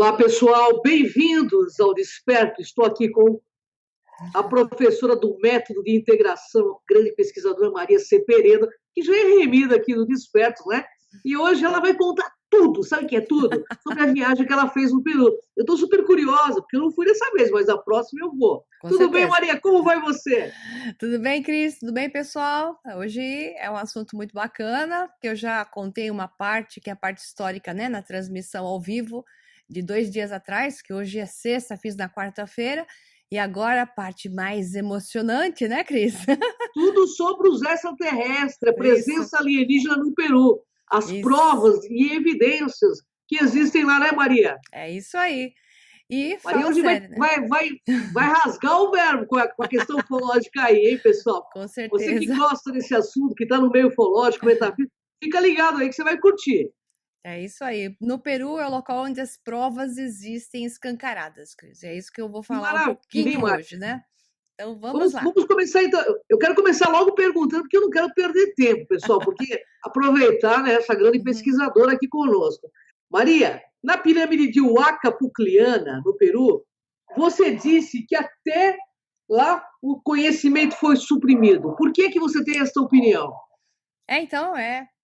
Olá, pessoal, bem-vindos ao Desperto. Estou aqui com a professora do Método de Integração, grande pesquisadora Maria C. Pereira, que já é remida aqui no Desperto, né? E hoje ela vai contar tudo, sabe o que é tudo? Sobre a viagem que ela fez no Peru. Eu estou super curiosa, porque eu não fui dessa vez, mas a próxima eu vou. Com Tudo bem, certeza. Maria? Como vai você? Tudo bem, Cris? Tudo bem, pessoal? Hoje é um assunto muito bacana, que eu já contei uma parte, que é a parte histórica, né, na transmissão ao vivo de 2 dias atrás, que hoje é sexta, fiz na quarta-feira, e agora a parte mais emocionante, né, Cris? Tudo sobre os extraterrestres, a Isso, presença alienígena no Peru, as isso, provas e evidências que existem lá, né, Maria? é isso aí. E Maria fala hoje sério, né? vai rasgar o verbo com a questão ufológica aí, hein, pessoal? Com Você que certeza. gosta desse assunto, que está no meio ufológico, metafísico, fica ligado aí que você vai curtir. É isso aí. No Peru é o local onde as provas existem escancaradas, Cris. É isso que eu vou Que falar um maravilha, hein, pouquinho Maria? hoje, né? Então vamos Vamos, lá. vamos começar então. Eu quero começar logo perguntando, porque eu não quero perder tempo, pessoal, porque aproveitar, né, essa grande Uhum. pesquisadora aqui conosco. Maria, na pirâmide de Huaca Pucliana, no Peru, você disse que até lá o conhecimento foi suprimido. Por que você tem essa opinião?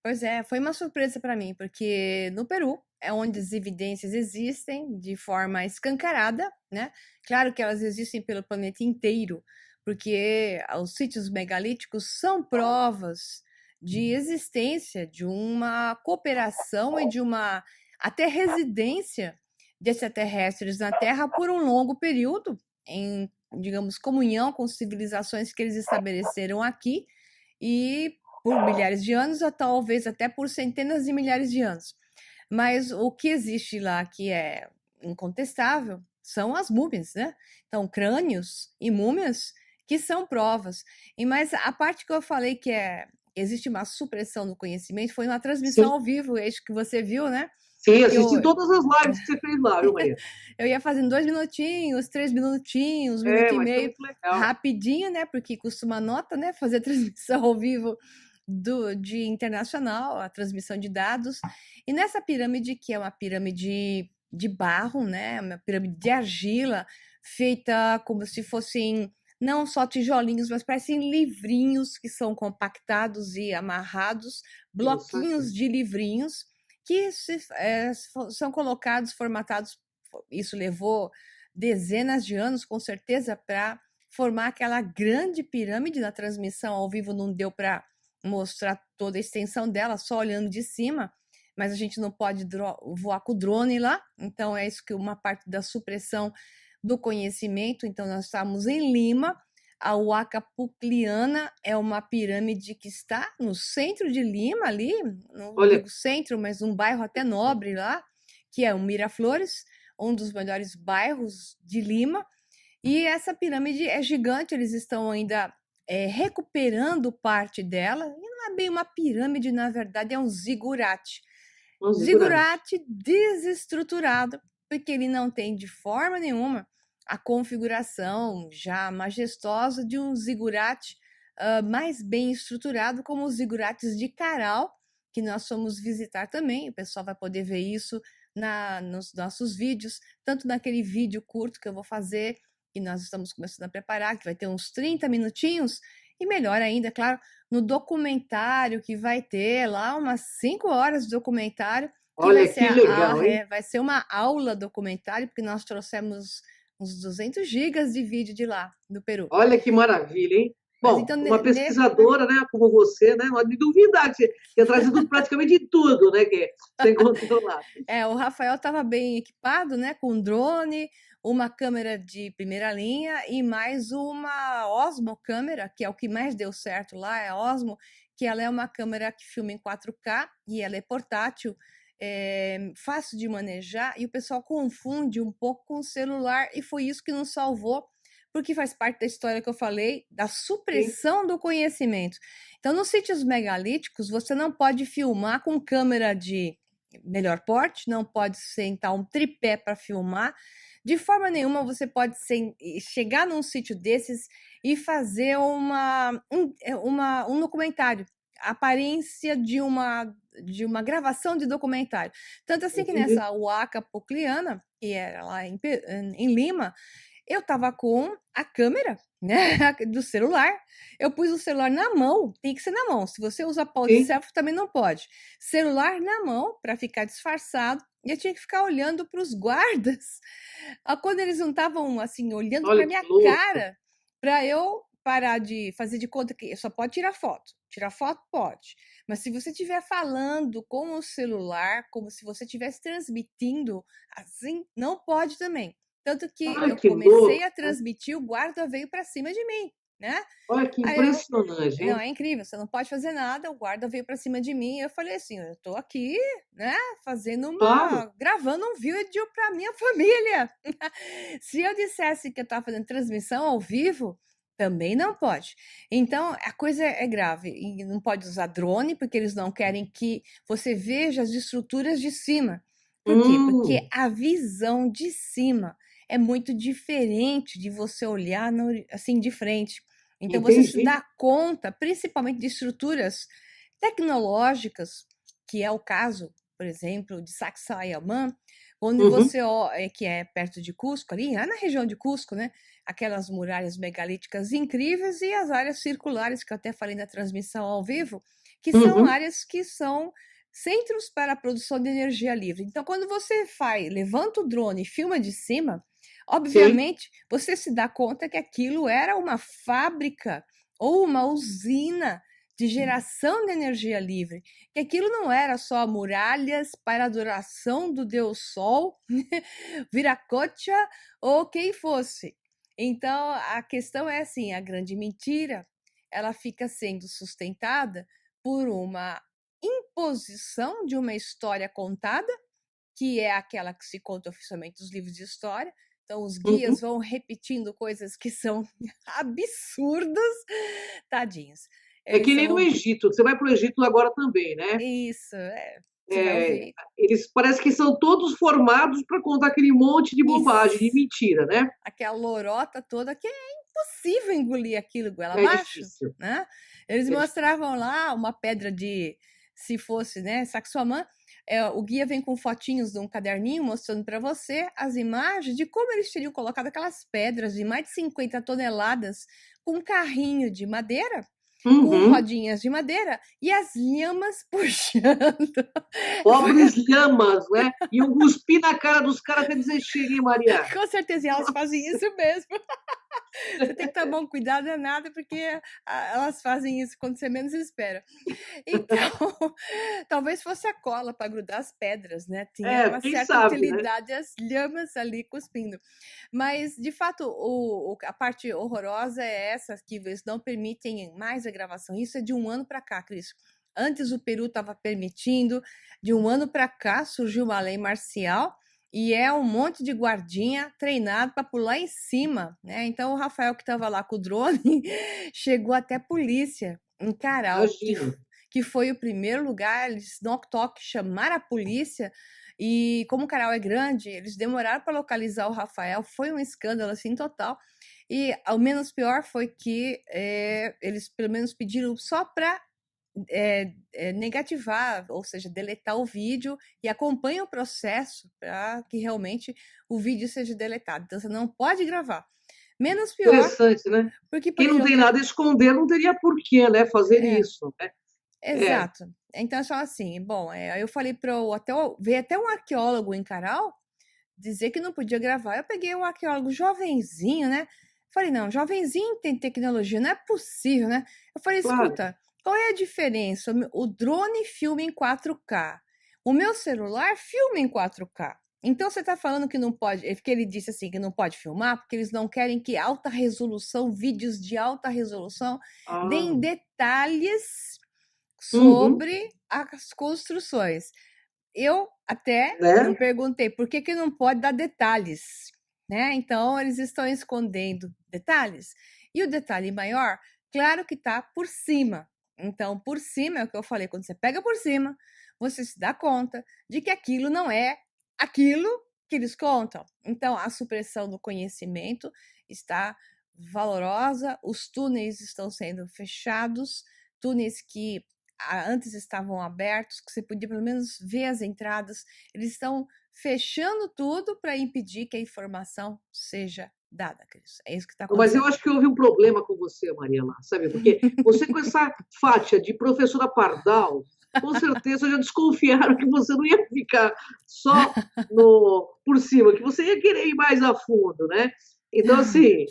Pois é, foi uma surpresa para mim, porque no Peru é onde as evidências existem de forma escancarada, né? Claro que elas existem pelo planeta inteiro, porque os sítios megalíticos são provas de existência de uma cooperação e de uma até residência de extraterrestres na Terra por um longo período, em, digamos, comunhão com civilizações que eles estabeleceram aqui e por milhares de anos, ou talvez até por centenas de milhares de anos. Mas o que existe lá que é incontestável são as múmias, né? Então, crânios e múmias que são provas. E mas a parte que eu falei que existe uma supressão do conhecimento foi na transmissão Sim, ao vivo, acho que você viu, né? sim, Que eu, assisti todas as lives que você fez lá, viu, Maria? eu ia fazendo 2 minutinhos, 3 minutinhos, um É, minuto e mas foi meio, muito legal. rapidinho, né? Porque costuma nota, né? Fazer transmissão ao vivo de internacional, a transmissão de dados. E nessa pirâmide, que é uma pirâmide de barro, né? Uma pirâmide de argila, feita como se fossem não só tijolinhos, mas parecem livrinhos que são compactados e amarrados, bloquinhos Interessante. de livrinhos que são colocados, formatados. Isso levou dezenas de anos, com certeza, para formar aquela grande pirâmide. Na transmissão ao vivo não deu para mostrar toda a extensão dela, só olhando de cima, mas a gente não pode voar com o drone lá, então é isso que uma parte da supressão do conhecimento. Então nós estamos em Lima, a Huaca Pucliana é uma pirâmide que está no centro de Lima, ali, não Olha, digo centro, mas um bairro até nobre lá, que é o Miraflores, um dos melhores bairros de Lima. E essa pirâmide é gigante, eles estão ainda recuperando parte dela. E não é bem uma pirâmide, na verdade, é um zigurate. vamos segurar. Zigurate desestruturado, porque ele não tem de forma nenhuma a configuração já majestosa de um zigurate mais bem estruturado, como os zigurates de Caral, que nós fomos visitar também. O pessoal vai poder ver isso nos nossos vídeos, tanto naquele vídeo curto que eu vou fazer, que nós estamos começando a preparar, que vai ter uns 30 minutinhos, e melhor ainda, claro, no documentário que vai ter lá umas 5 horas de documentário, que vai Olha ser que legal, hein? vai ser uma aula documentário, porque nós trouxemos uns 200 gigas de vídeo de lá, do Peru. Olha que maravilha, hein? Mas Bom, então, uma pesquisadora, né, como você, né, não há de duvidar que você tenha trazido praticamente tudo, né, que você encontrou lá. o Rafael estava bem equipado, né, com drone, uma câmera de primeira linha e mais uma Osmo câmera, que é o que mais deu certo lá, é a Osmo, que ela é uma câmera que filma em 4K e ela é portátil, fácil de manejar, e o pessoal confunde um pouco com o celular, e foi isso que nos salvou, porque faz parte da história que eu falei, da Sim, supressão do conhecimento. Então, nos sítios megalíticos, você não pode filmar com câmera de melhor porte, não pode sentar um tripé para filmar. De forma nenhuma você pode chegar num sítio desses e fazer um documentário, a aparência de uma gravação de documentário. Tanto assim que entendi. nessa Huaca Pucliana, que era lá em Lima, eu estava com a câmera, né, do celular. Eu pus o celular na mão, tem que ser na mão. Se você usa pau de Sim. selfie, também não pode. Celular na mão, para ficar disfarçado, e eu tinha que ficar olhando para os guardas. Quando eles não estavam, assim, olhando Olha para que minha louco. cara, para eu parar de fazer de conta que só pode tirar foto. Tirar foto pode. Mas se você estiver falando com o celular, como se você estivesse transmitindo, assim, não pode também. Tanto que Olha eu que comecei louco. a transmitir, o guarda veio para cima de mim, né? Olha que Aí eu, impressionante, não, hein? é incrível, você não pode fazer nada, o guarda veio para cima de mim, eu falei assim, eu tô aqui, né, Claro. gravando um vídeo para minha família. Se eu dissesse que eu estava fazendo transmissão ao vivo, também não pode. Então, a coisa é grave. E não pode usar drone, porque eles não querem que você veja as estruturas de cima. Por quê? Porque Hum, a visão de cima é muito diferente de você olhar assim de frente. Então, você se entendi. dá conta, principalmente de estruturas tecnológicas, que é o caso, por exemplo, de Sacsayhuamán, onde Uhum. que é perto de Cusco, ali, lá na região de Cusco, né? Aquelas muralhas megalíticas incríveis e as áreas circulares, que eu até falei na transmissão ao vivo, que são Uhum. áreas que são centros para a produção de energia livre. Então, quando você levanta o drone e filma de cima, Sim. obviamente você se dá conta que aquilo era uma fábrica ou uma usina de geração de energia livre, que aquilo não era só muralhas para adoração do Deus Sol, Viracocha ou quem fosse. Então, a questão é assim, a grande mentira, ela fica sendo sustentada por uma imposição de uma história contada, que é aquela que se conta oficialmente nos livros de história. Então, os Uhum. guias vão repetindo coisas que são absurdas, tadinhos. É Eles que nem no são. Egito. Você vai para o Egito agora também, né? Isso, é. Você vai É, ouvir. eles parece que são todos formados para contar aquele monte de bobagem, de Isso. mentira, né? Aquela lorota toda que é impossível engolir aquilo goela É abaixo, difícil. né? Eles É difícil. mostravam lá uma pedra de, se fosse, né, Sacsayhuamán, o guia vem com fotinhos de um caderninho mostrando para você as imagens de como eles teriam colocado aquelas pedras de mais de 50 toneladas com um carrinho de madeira, com Uhum. rodinhas de madeira e as lhamas puxando. Pobres lhamas, né? Iam cuspir na cara dos caras até dizer chega, hein, Maria? Com certeza elas fazem Nossa. isso mesmo. Você tem que tomar um cuidado danado, porque elas fazem isso quando você menos espera. Então, talvez fosse a cola para grudar as pedras, né? Tinha É, uma quem certa sabe, né? utilidade as lhamas ali cuspindo. Mas, de fato, a parte horrorosa é essa, que eles não permitem mais a gravação. Isso é de um ano para cá, Cris. Antes o Peru estava permitindo, de um ano para cá surgiu uma lei marcial e é um monte de guardinha treinado para pular em cima, né? Então o Rafael que estava lá com o drone chegou até a polícia em Caral, Imagino. que foi o primeiro lugar, eles no toque chamaram a polícia e como o Caral é grande, eles demoraram para localizar o Rafael, foi um escândalo assim total. E ao menos pior foi que eles pelo menos pediram só para negativar, ou seja, deletar o vídeo e acompanha o processo para que realmente o vídeo seja deletado. Então, você não pode gravar. Menos pior, Interessante, né? porque Quem não poderiam tem ter. nada a esconder não teria por que, né, fazer É, isso, né? É. exato. Então, só assim, bom, aí eu falei para veio até um arqueólogo em Caral dizer que não podia gravar. Eu peguei um arqueólogo jovenzinho, né? Falei, não, jovenzinho tem tecnologia, não é possível, né? Eu falei, Claro. escuta, qual é a diferença? O drone filma em 4K. O meu celular filma em 4K. Então você está falando que não pode, que ele disse assim que não pode filmar, porque eles não querem que alta resolução, vídeos de alta resolução, Ah. deem detalhes Uhum. sobre as construções. Eu até não Né? perguntei por que não pode dar detalhes, né? Então eles estão escondendo detalhes. E o detalhe maior, claro que está por cima. Então, por cima é o que eu falei, quando você pega por cima, você se dá conta de que aquilo não é aquilo que eles contam. Então, a supressão do conhecimento está valorosa, os túneis estão sendo fechados, túneis que antes estavam abertos, que você podia pelo menos ver as entradas, eles estão fechando tudo para impedir que a informação seja dada, Cris. É isso que está Mas eu acontecendo. acho que houve um problema com você, Mariela, sabe? Porque você com essa faixa de professora Pardal, com certeza já desconfiaram que você não ia ficar só por cima, que você ia querer ir mais a fundo, né? Então, assim,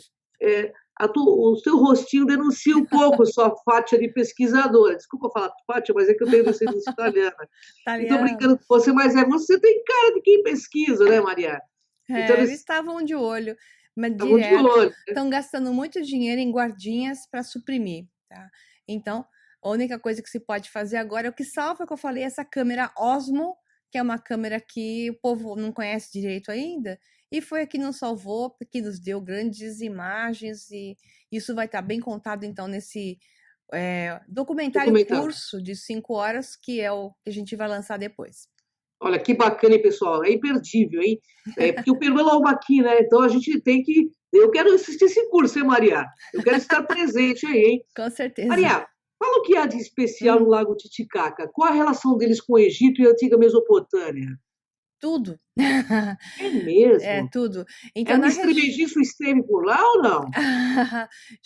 o seu rostinho denuncia um pouco sua faixa de pesquisadora. Desculpa falar faixa, mas é que eu tenho descendência italiana. E estou Italiano. brincando com você, mas você tem cara de quem pesquisa, né, Maria? Então, É, eles estavam de olho, mas estavam de direto, olho. estão gastando muito dinheiro em guardinhas para suprimir, tá? Então, a única coisa que se pode fazer agora é o que salva, que eu falei, essa câmera Osmo, que é uma câmera que o povo não conhece direito ainda, e foi a que nos salvou, porque nos deu grandes imagens, e isso vai estar bem contado, então, nesse documentário Documentário. curso de 5 horas, que é o que a gente vai lançar depois. Olha, que bacana, hein, pessoal? É imperdível, hein? Porque o Peru é logo aqui, né? Então a gente tem que. Eu quero assistir esse curso, hein, Maria? Eu quero estar presente aí, hein? Com certeza. Maria, fala o que há de especial no Hum. Lago Titicaca. Qual a relação deles com o Egito e a antiga Mesopotâmia? Tudo. É É, mesmo? tudo. É Então, um na região. extremegiço esteve por lá ou não?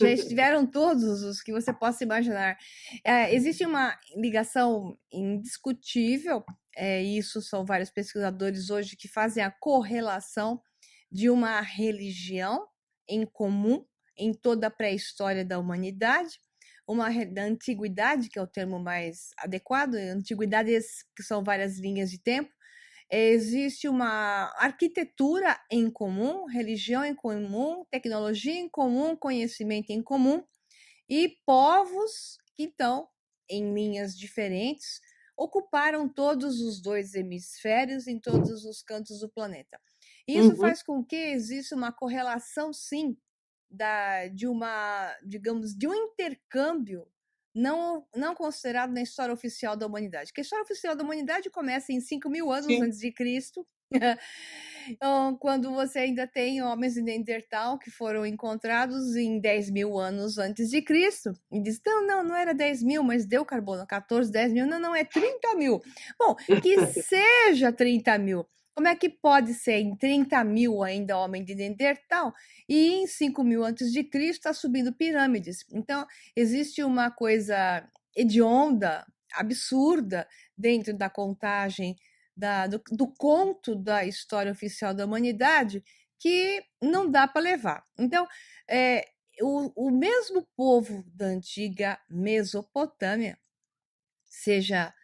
Já estiveram todos os que você possa imaginar. Existe uma ligação indiscutível, isso são vários pesquisadores hoje que fazem a correlação de uma religião em comum em toda a pré-história da humanidade, da antiguidade, que é o termo mais adequado, antiguidades que são várias linhas de tempo. Existe uma arquitetura em comum, religião em comum, tecnologia em comum, conhecimento em comum, e povos que estão em linhas diferentes, ocuparam todos os dois hemisférios em todos os cantos do planeta. Isso Uhum. faz com que exista uma correlação, sim, digamos, de um intercâmbio não considerado na história oficial da humanidade. Porque a história oficial da humanidade começa em 5.000 anos Sim. antes de Cristo, quando você ainda tem homens de Neandertal que foram encontrados em 10.000 anos antes de Cristo. E diz, não era 10.000, mas deu carbono, 14, 10.000, não, é 30.000. Bom, que seja 30.000. Como é que pode ser em 30.000 ainda homem de Neandertal e em 5.000 antes de Cristo está subindo pirâmides? Então, existe uma coisa hedionda, absurda, dentro da contagem do conto da história oficial da humanidade que não dá para levar. Então, o mesmo povo da antiga Mesopotâmia, seja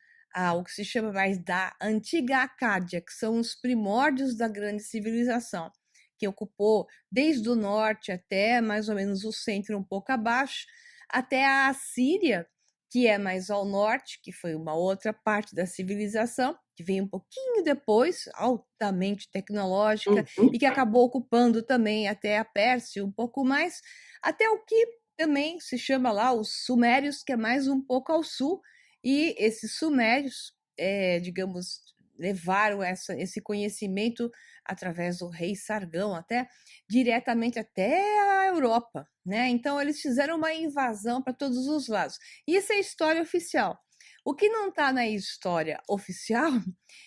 o que se chama mais da antiga Acádia, que são os primórdios da grande civilização, que ocupou desde o norte até mais ou menos o centro, um pouco abaixo, até a Assíria, que é mais ao norte, que foi uma outra parte da civilização, que veio um pouquinho depois, altamente tecnológica, e que acabou ocupando também até a Pérsia, um pouco mais, até o que também se chama lá os Sumérios, que é mais um pouco ao sul, e esses sumérios, digamos, levaram esse conhecimento através do rei Sargão até diretamente até a Europa, né? Então eles fizeram uma invasão para todos os lados. Isso é história oficial. O que não está na história oficial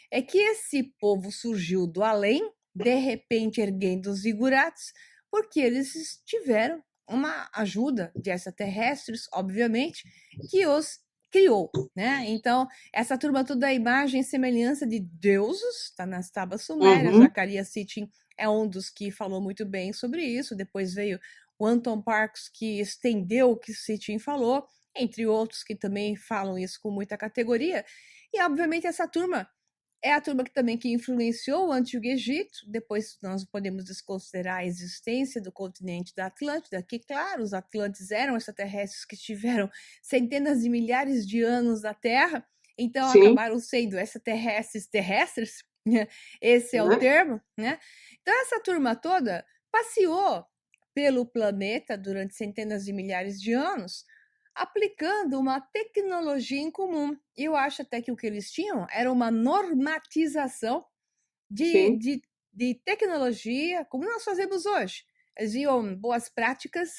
é que esse povo surgiu do além, de repente erguendo os zigurates, porque eles tiveram uma ajuda de extraterrestres, obviamente, que os criou, né? Então, essa turma toda é imagem e semelhança de deuses, está nas tábuas sumérias, Zacarias Sitchin é um dos que falou muito bem sobre isso, depois veio o Anton Parks, que estendeu o que Sitchin falou, entre outros que também falam isso com muita categoria, e obviamente essa turma é a turma que influenciou o Antigo Egito. Depois nós podemos desconsiderar a existência do continente da Atlântida, que, claro, os atlantes eram extraterrestres que estiveram centenas de milhares de anos na Terra, então Sim. acabaram sendo extraterrestres terrestres, esse é o termo, né? Então essa turma toda passeou pelo planeta durante centenas de milhares de anos, aplicando uma tecnologia em comum. Eu acho até que o que eles tinham era uma normatização de tecnologia, como nós fazemos hoje. Eles iam boas práticas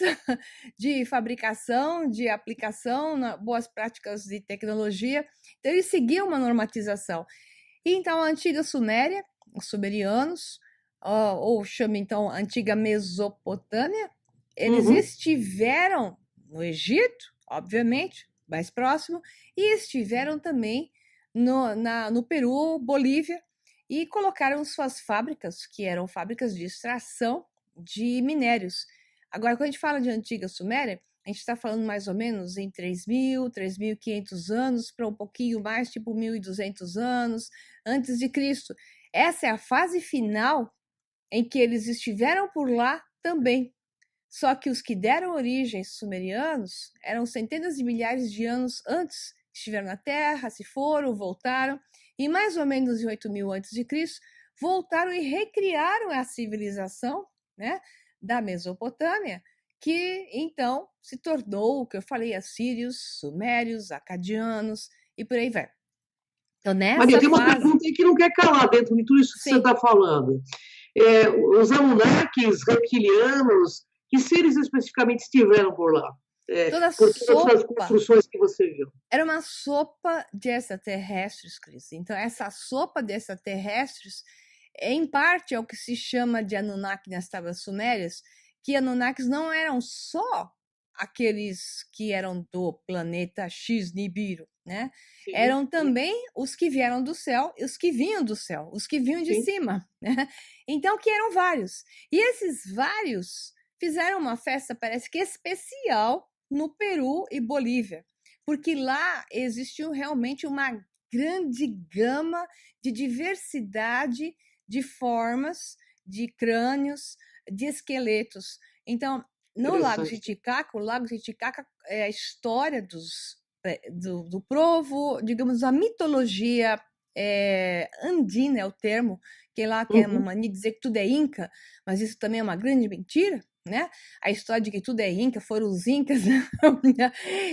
de fabricação, de aplicação, boas práticas de tecnologia. Então, eles seguiam uma normatização. E então, a antiga Suméria, os sumerianos, ou chama então antiga Mesopotâmia, eles estiveram no Egito, obviamente, mais próximo, e estiveram também no Peru, Bolívia, e colocaram suas fábricas, que eram fábricas de extração de minérios. Agora, quando a gente fala de antiga Suméria, a gente está falando mais ou menos em 3.000, 3.500 anos, para um pouquinho mais, tipo 1.200 anos antes de Cristo. Essa é a fase final em que eles estiveram por lá também. Só que os que deram origem aos sumerianos eram centenas de milhares de anos antes, estiveram na Terra, se foram, voltaram, e mais ou menos em 8.000 antes de Cristo, voltaram e recriaram a civilização, né, da Mesopotâmia, que então se tornou o que eu falei, assírios, sumérios, acadianos e por aí vai. Então, Maria, nessa tem uma fase... pergunta aí que não quer calar dentro de tudo isso que você está falando. Os Anunnakis, reptilianos, que seres especificamente estiveram por lá? Por todas essas construções que você viu. Era uma sopa de extraterrestres, Cris. Então, essa sopa de extraterrestres, em parte, é o que se chama de Anunnaki nas tábuas sumérias, que Anunnakis não eram só aqueles que eram do planeta X Nibiru, né? Sim, eram também os que vieram do céu e os que vinham do céu, os que vinham de cima, né? Então, que eram vários. E esses vários fizeram uma festa, parece que especial, no Peru e Bolívia, porque lá existiu realmente uma grande gama de diversidade de formas, de crânios, de esqueletos. Então, no Lago Titicaca, o Lago Titicaca é a história do povo, digamos, a mitologia andina é o termo, que lá tem uma mania de dizer que tudo é inca, mas isso também é uma grande mentira, né? A história de que tudo é inca, foram os incas,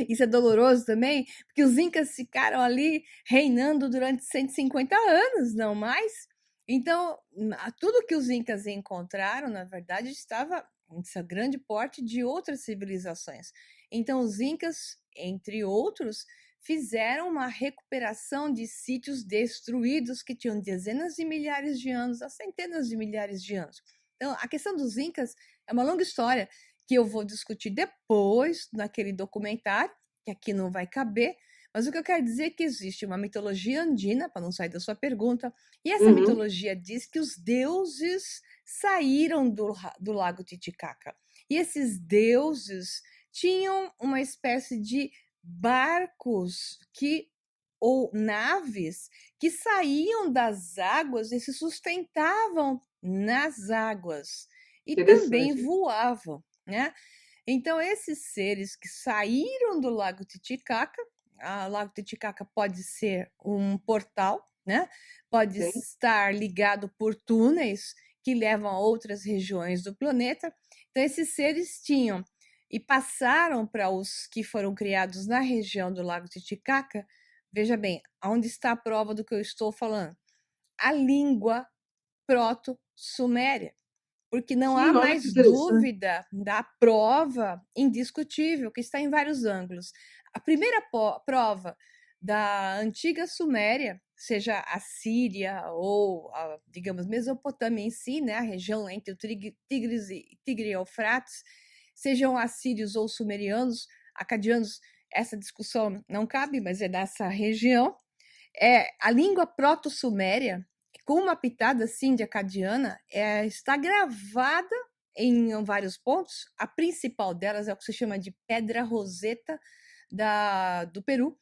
isso é doloroso também, porque os incas ficaram ali reinando durante 150 anos, não mais. Então, tudo que os incas encontraram, na verdade, estava em seu grande porte de outras civilizações. Então, os incas, entre outros, fizeram uma recuperação de sítios destruídos que tinham dezenas de milhares de anos a centenas de milhares de anos. Então, a questão dos incas é uma longa história que eu vou discutir depois naquele documentário, que aqui não vai caber, mas o que eu quero dizer é que existe uma mitologia andina, para não sair da sua pergunta, e essa mitologia diz que os deuses saíram do Lago Titicaca. E esses deuses tinham uma espécie de barcos ou naves que saíam das águas e se sustentavam nas águas e também voavam, né? Então, esses seres que saíram do Lago Titicaca, o Lago Titicaca pode ser um portal, né? Pode estar ligado por túneis que levam a outras regiões do planeta. Então, esses seres tinham e passaram para os que foram criados na região do Lago Titicaca. Veja bem, onde está a prova do que eu estou falando? A língua proto-suméria, porque não há mais dúvida da prova indiscutível, que está em vários ângulos. A primeira prova da antiga Suméria, seja a Síria ou, digamos, Mesopotâmia em si, né, a região entre o Tigre e Eufrates, sejam assírios ou sumerianos, acadianos, essa discussão não cabe, mas é dessa região. A língua proto-suméria, com uma pitada assim de acadiana, está gravada em vários pontos. A principal delas é o que se chama de Pedra Roseta do Peru,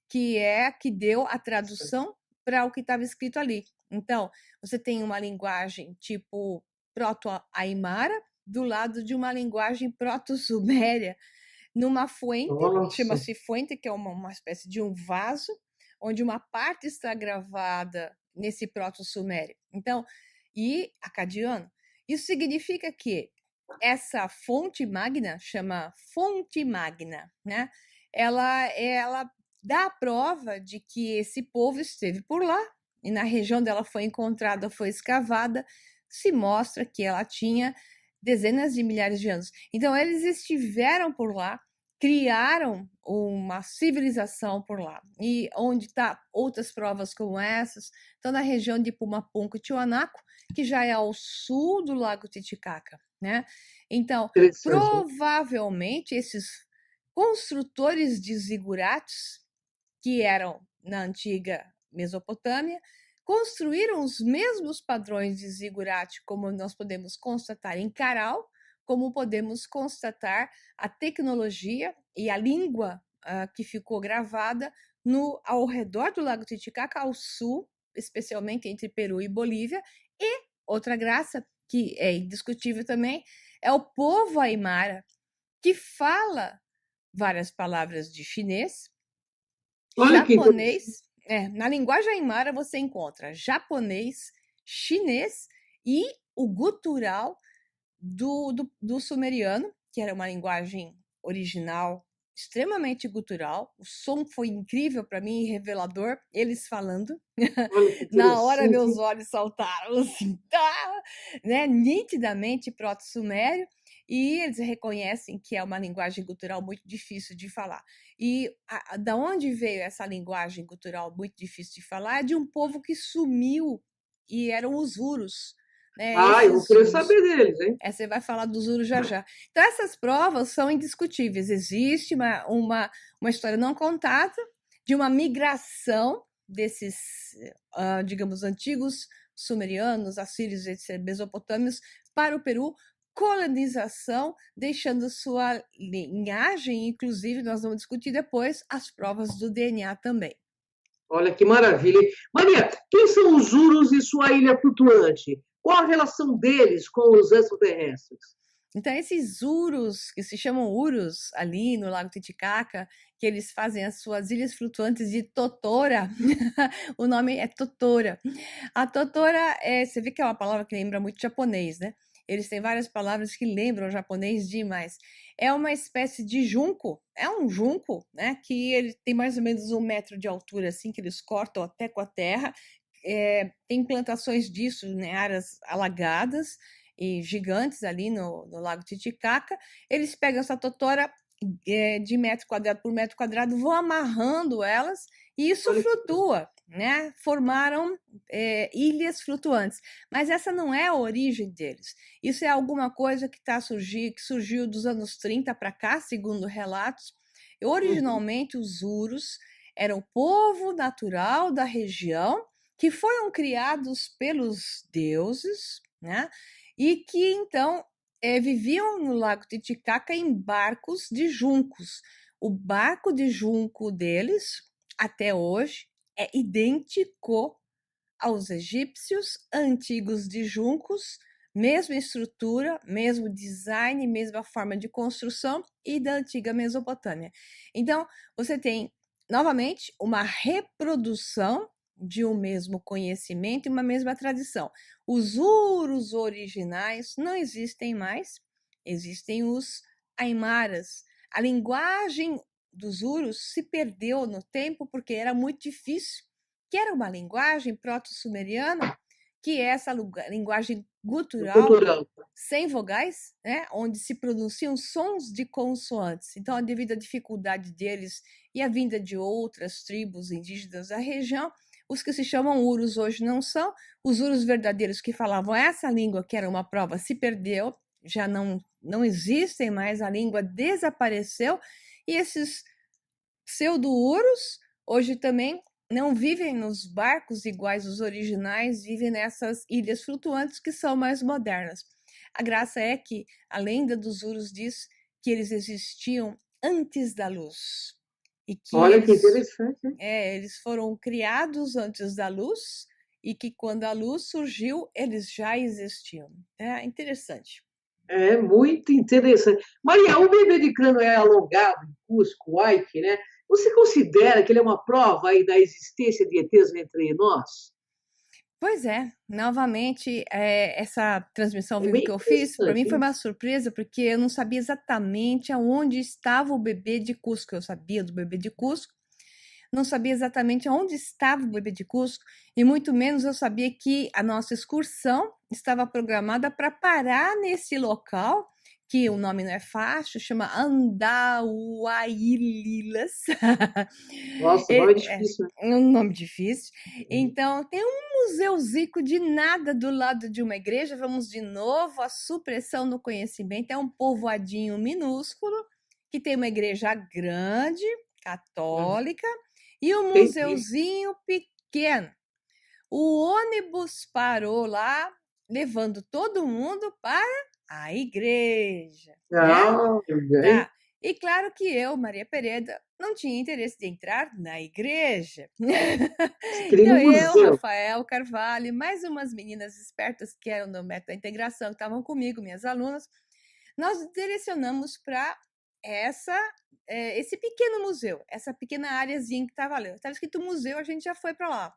que é a que deu a tradução para o que estava escrito ali. Então, você tem uma linguagem tipo proto-aimara do lado de uma linguagem proto-suméria, numa fuente, chama-se fuente, que é uma espécie de um vaso, onde uma parte está gravada nesse proto-sumério. Então, e acadiano. Isso significa que essa fonte magna, chama fonte magna, né? Ela dá a prova de que esse povo esteve por lá, e na região dela foi encontrada, foi escavada, se mostra que ela tinha dezenas de milhares de anos. Então, eles estiveram por lá, criaram uma civilização por lá. E onde está outras provas como essas, estão na região de Pumapunku e Tiwanaku, que já é ao sul do Lago Titicaca, né? Então, provavelmente esses construtores de zigurates, que eram na antiga Mesopotâmia, construíram os mesmos padrões de zigurate, como nós podemos constatar em Caral, como podemos constatar a tecnologia e a língua que ficou gravada ao redor do Lago Titicaca, ao sul, especialmente entre Peru e Bolívia. E outra graça, que é indiscutível também, é o povo aimara, que fala várias palavras de chinês, japonês. Na linguagem aimara você encontra japonês, chinês e o gutural do sumeriano, que era uma linguagem original extremamente gutural. O som foi incrível para mim e revelador, eles falando. Na hora meus olhos saltaram, assim, né? Nitidamente proto-sumério, e eles reconhecem que é uma linguagem gutural muito difícil de falar. E da onde veio essa linguagem gutural muito difícil de falar? É de um povo que sumiu, e eram os Urus. Né? Eu vou querer saber deles, hein? Você vai falar dos Urus já já. Então, essas provas são indiscutíveis. Existe uma história não contada de uma migração desses, digamos, antigos sumerianos, assírios, etc., mesopotâmios, para o Peru, colonização, deixando sua linhagem, inclusive, nós vamos discutir depois, as provas do DNA também. Olha que maravilha. Maria, quem são os Urus e sua ilha flutuante? Qual a relação deles com os extraterrestres? Então, esses Urus, que se chamam Urus, ali no Lago Titicaca, que eles fazem as suas ilhas flutuantes de Totora, o nome é Totora. A Totora, você vê que é uma palavra que lembra muito japonês, né? Eles têm várias palavras que lembram japonês demais. É uma espécie de junco, é um junco, né? Que ele tem mais ou menos 1 metro de altura, assim, que eles cortam até com a terra. Tem plantações disso, né? Áreas alagadas e gigantes ali no Lago Titicaca. Eles pegam essa totora de metro quadrado por metro quadrado, vão amarrando elas e isso flutua, né? Formaram ilhas flutuantes. Mas essa não é a origem deles. Isso é alguma coisa que surgiu dos anos 30 para cá, segundo relatos. Originalmente, os Urus eram o povo natural da região que foram criados pelos deuses, né? E que, então, viviam no Lago Titicaca em barcos de juncos. O barco de junco deles, até hoje, é idêntico aos egípcios antigos de juncos, mesma estrutura, mesmo design, mesma forma de construção e da antiga Mesopotâmia. Então, você tem, novamente, uma reprodução de um mesmo conhecimento e uma mesma tradição. Os Urus originais não existem mais, existem os Aimaras. A linguagem dos Urus se perdeu no tempo porque era muito difícil, que era uma linguagem proto-sumeriana, que é essa linguagem gutural, sem vogais, né, onde se pronunciam sons de consoantes. Então, devido à dificuldade deles e à vinda de outras tribos indígenas da região, os que se chamam Urus hoje não são. Os Urus verdadeiros que falavam essa língua, que era uma prova, se perdeu, já não existem mais, a língua desapareceu, e esses pseudo-Urus hoje também não vivem nos barcos iguais os originais, vivem nessas ilhas flutuantes que são mais modernas. A graça é que a lenda dos Urus diz que eles existiam antes da luz. E que olha que interessante. Eles foram criados antes da luz e que quando a luz surgiu, eles já existiam. É interessante. É muito interessante. Maria, o bebê de crânio é alongado em Cusco, Huayque, né? Você considera que ele é uma prova aí da existência de ETs entre nós? Pois é, novamente, essa transmissão vivo que eu fiz, para mim foi uma surpresa, porque eu não sabia exatamente aonde estava o bebê de Cusco. Eu sabia do bebê de Cusco, não sabia exatamente onde estava o bebê de Cusco, e muito menos eu sabia que a nossa excursão estava programada para parar nesse local que o nome não é fácil, chama Andauaililas. Nossa, nome é difícil, né? É um nome difícil. Então, tem um museuzico de nada do lado de uma igreja. Vamos de novo, a supressão no conhecimento. É um povoadinho minúsculo, que tem uma igreja grande, católica, e um Entendi. museuzinho pequeno. O ônibus parou lá, levando todo mundo para a igreja, né? Ah, bem. Tá. E claro que eu, Maria Pereda, não tinha interesse de entrar na igreja. Você queria ir Então, no eu, museu. Rafael Carvalho, e mais umas meninas espertas que eram do método da integração, que estavam comigo, minhas alunas, nós direcionamos para esse pequeno museu, essa pequena áreazinha que estava ali. Estava escrito museu, a gente já foi para lá.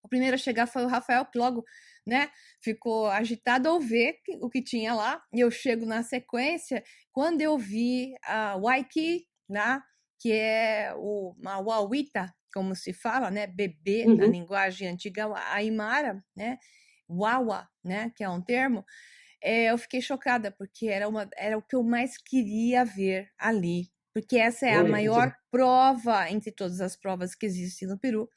O primeiro a chegar foi o Rafael, que logo, né, ficou agitado ao ver o que tinha lá. E eu chego na sequência, quando eu vi a Waiki, né, que é uma Wawita, como se fala, né, bebê na linguagem antiga aimara, né, Wawa, né, que é um termo, eu fiquei chocada, porque era o que eu mais queria ver ali, porque essa é a maior prova, entre todas as provas que existem no Peru,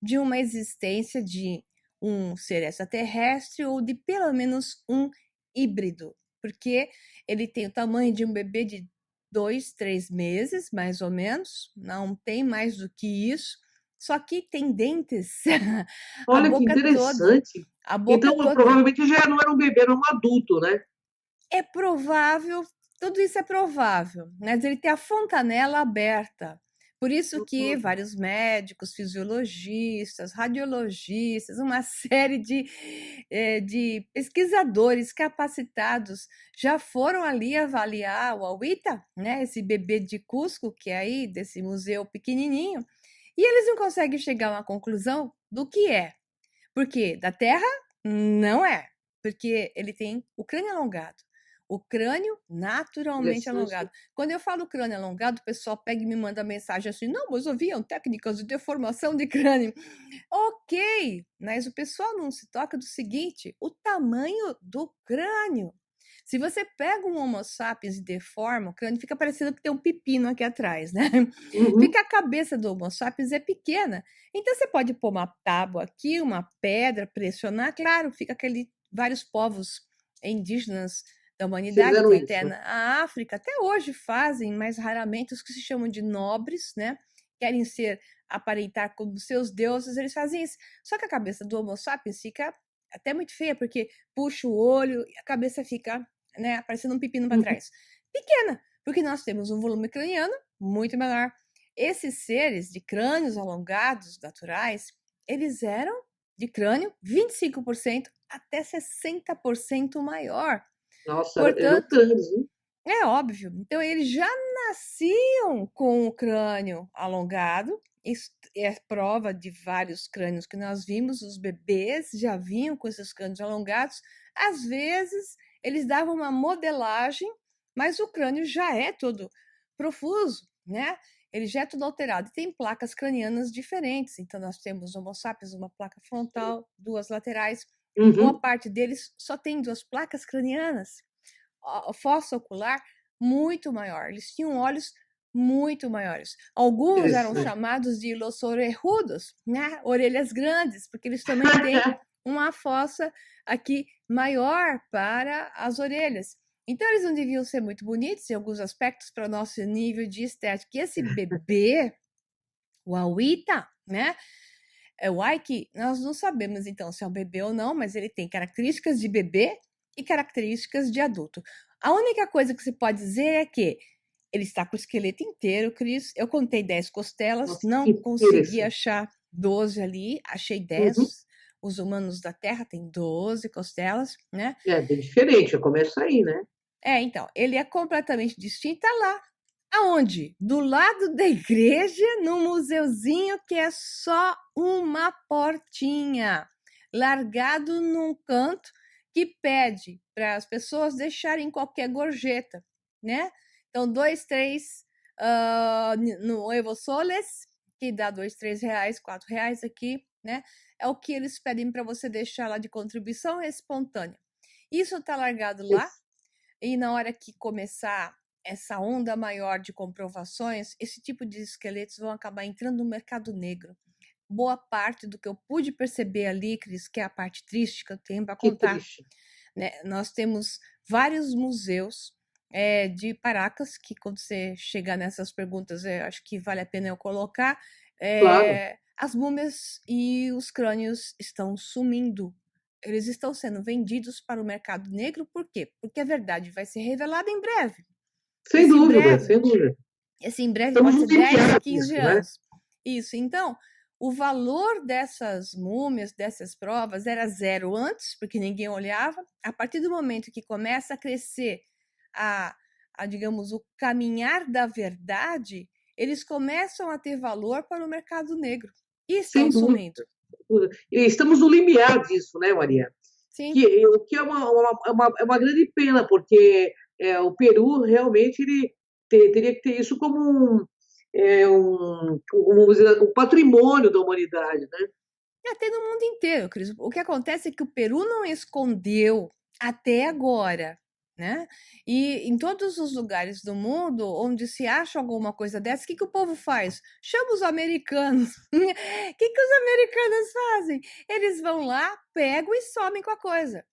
de uma existência de um ser extraterrestre ou de pelo menos um híbrido, porque ele tem o tamanho de um bebê de 2, 3 meses, mais ou menos, não tem mais do que isso, só que tem dentes, a Olha que boca toda, interessante. a boca Então, toda. provavelmente já não era um bebê, era um adulto, né? É provável, tudo isso é provável, mas ele tem a fontanela aberta. Por isso que vários médicos, fisiologistas, radiologistas, uma série de pesquisadores capacitados já foram ali avaliar o Auita, né, esse bebê de Cusco, que é aí desse museu pequenininho, e eles não conseguem chegar a uma conclusão do que é. Porque da Terra, não é, porque ele tem o crânio alongado. O crânio naturalmente alongado. Quando eu falo crânio alongado, o pessoal pega e me manda mensagem assim: não, mas haviam técnicas de deformação de crânio. Ok, mas o pessoal não se toca do seguinte: o tamanho do crânio. Se você pega um Homo sapiens e deforma, o crânio fica parecendo que tem um pepino aqui atrás, né? Fica a cabeça do Homo sapiens é pequena. Então você pode pôr uma tábua aqui, uma pedra, pressionar, claro, fica vários povos indígenas da humanidade, Fizeram tem isso. até na África, até hoje fazem, mas raramente os que se chamam de nobres, né? Querem aparentar como seus deuses, eles fazem isso. Só que a cabeça do Homo sapiens fica até muito feia, porque puxa o olho e a cabeça fica, né, parecendo um pepino para trás. Pequena, porque nós temos um volume craniano muito menor. Esses seres de crânios alongados naturais, eles eram de crânio 25% até 60% maior. Nossa, eram Portanto, grandes, hein? é óbvio. Então, eles já nasciam com o crânio alongado. Isso é prova de vários crânios que nós vimos. Os bebês já vinham com esses crânios alongados. Às vezes, eles davam uma modelagem, mas o crânio já é todo profuso, né? Ele já é todo alterado. Tem placas cranianas diferentes. Então, nós temos Homo sapiens, uma placa frontal, duas laterais. Boa parte deles só tem duas placas cranianas. A fossa ocular muito maior. Eles tinham olhos muito maiores. Alguns eram chamados de los orejudos, né? Orelhas grandes, porque eles também têm uma fossa aqui maior para as orelhas. Então, eles não deviam ser muito bonitos em alguns aspectos para o nosso nível de estética. E esse bebê, o Auita, né? O Aiki, nós não sabemos então se é um bebê ou não, mas ele tem características de bebê e características de adulto. A única coisa que se pode dizer é que ele está com o esqueleto inteiro, Cris. Eu contei 10 costelas, Nossa, não que consegui interessante. achar 12 ali, achei 10. Os humanos da Terra têm 12 costelas, né? É bem diferente, já começa aí, né? Então, ele é completamente distinto, tá lá. Aonde? Do lado da igreja, num museuzinho que é só uma portinha, largado num canto que pede para as pessoas deixarem qualquer gorjeta, né? Então, 2, 3 no Evo Soles, que dá 2, 3 reais, 4 reais aqui, né? É o que eles pedem para você deixar lá de contribuição espontânea. Isso está largado lá. E na hora que começar essa onda maior de comprovações, esse tipo de esqueletos vão acabar entrando no mercado negro. Boa parte do que eu pude perceber ali, Cris, que é a parte triste que eu tenho para Que contar, triste. né? Nós temos vários museus de Paracas, que quando você chegar nessas perguntas, acho que vale a pena eu colocar, Claro. as múmias e os crânios estão sumindo. Eles estão sendo vendidos para o mercado negro, por quê? Porque a verdade vai ser revelada em breve. Sem Esse em dúvida, breve, sem dúvida. esse em breve Estamos pode no ser 10, limiar 15 disso, né? anos. Isso, então, o valor dessas múmias, dessas provas, era zero antes, porque ninguém olhava. A partir do momento que começa a crescer digamos, o caminhar da verdade, eles começam a ter valor para o mercado negro. E Sem estão dúvida. sumindo. E estamos no limiar disso, né, Maria? Sim. O que é uma grande pena, porque o Peru realmente ele teria que ter isso como vamos dizer, um patrimônio da humanidade, né? Até no mundo inteiro, Cris. O que acontece é que o Peru não escondeu até agora, né? E em todos os lugares do mundo onde se acha alguma coisa dessa, o que o povo faz? Chama os americanos. O que os americanos fazem? Eles vão lá, pegam e somem com a coisa.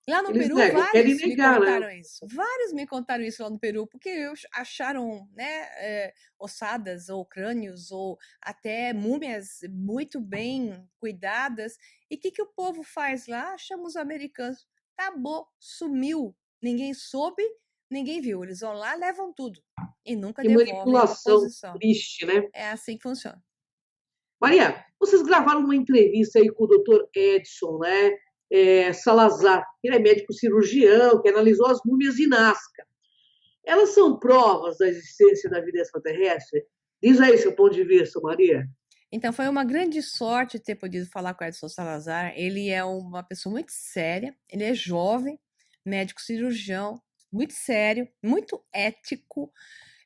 Lá no Eles Peru, negam, querem vários me negar, né? contaram isso. Vários me contaram isso lá no Peru, porque acharam, né, ossadas ou crânios ou até múmias muito bem cuidadas. E o que o povo faz lá? Chama os americanos. Acabou, sumiu. Ninguém soube, ninguém viu. Eles vão lá, levam tudo e nunca Que devolvem a manipulação posição. triste, né? É assim que funciona. Maria, vocês gravaram uma entrevista aí com o doutor Edson, né? Salazar, ele é médico cirurgião, que analisou as múmias de Nazca. Elas são provas da existência da vida extraterrestre? Diz aí seu ponto de vista, Maria. Então, foi uma grande sorte ter podido falar com o Edson Salazar. Ele é uma pessoa muito séria, ele é jovem, médico cirurgião, muito sério, muito ético.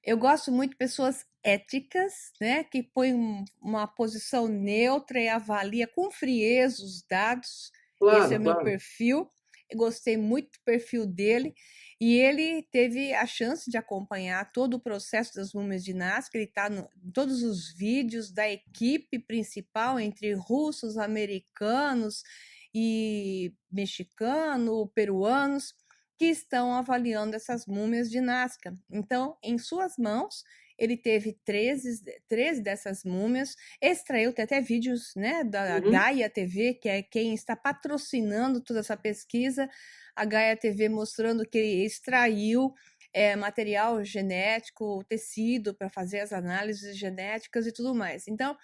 Eu gosto muito de pessoas éticas, né, que põem uma posição neutra e avalia com frieza os dados. Esse é Claro, o meu claro. perfil. Eu gostei muito do perfil dele. E ele teve a chance de acompanhar todo o processo das múmias de Nazca. Ele está em todos os vídeos da equipe principal, entre russos, americanos e mexicanos, peruanos, que estão avaliando essas múmias de Nazca. Então, em suas mãos, ele teve 13 dessas múmias, extraiu, tem até vídeos, né, da Gaia TV, que é quem está patrocinando toda essa pesquisa, a Gaia TV mostrando que ele extraiu material genético, tecido para fazer as análises genéticas e tudo mais. Então,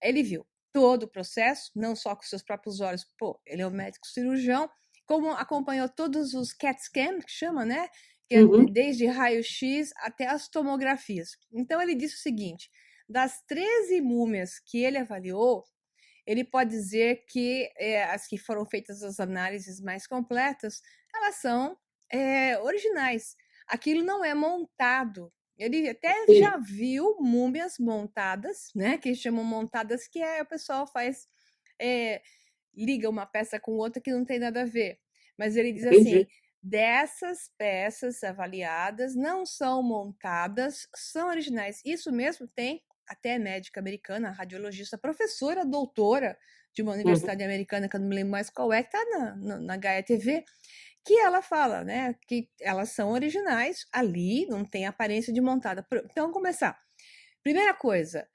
ele viu todo o processo, não só com seus próprios olhos, ele é um médico cirurgião, como acompanhou todos os CAT scan, que chama, né? Que é desde raio-x até as tomografias. Então, ele disse o seguinte: das 13 múmias que ele avaliou, ele pode dizer que as que foram feitas as análises mais completas, elas são originais. Aquilo não é montado. Ele até já viu múmias montadas, né? Que chamam montadas, que o pessoal faz, liga uma peça com outra que não tem nada a ver. Mas ele diz assim: dessas peças avaliadas não são montadas, são originais. Isso mesmo tem até médica americana, radiologista, professora, doutora de uma universidade americana, que eu não me lembro mais qual é, que está na Gaia TV, que ela fala, né, que elas são originais, ali não tem aparência de montada. Então, vamos começar. Primeira coisa,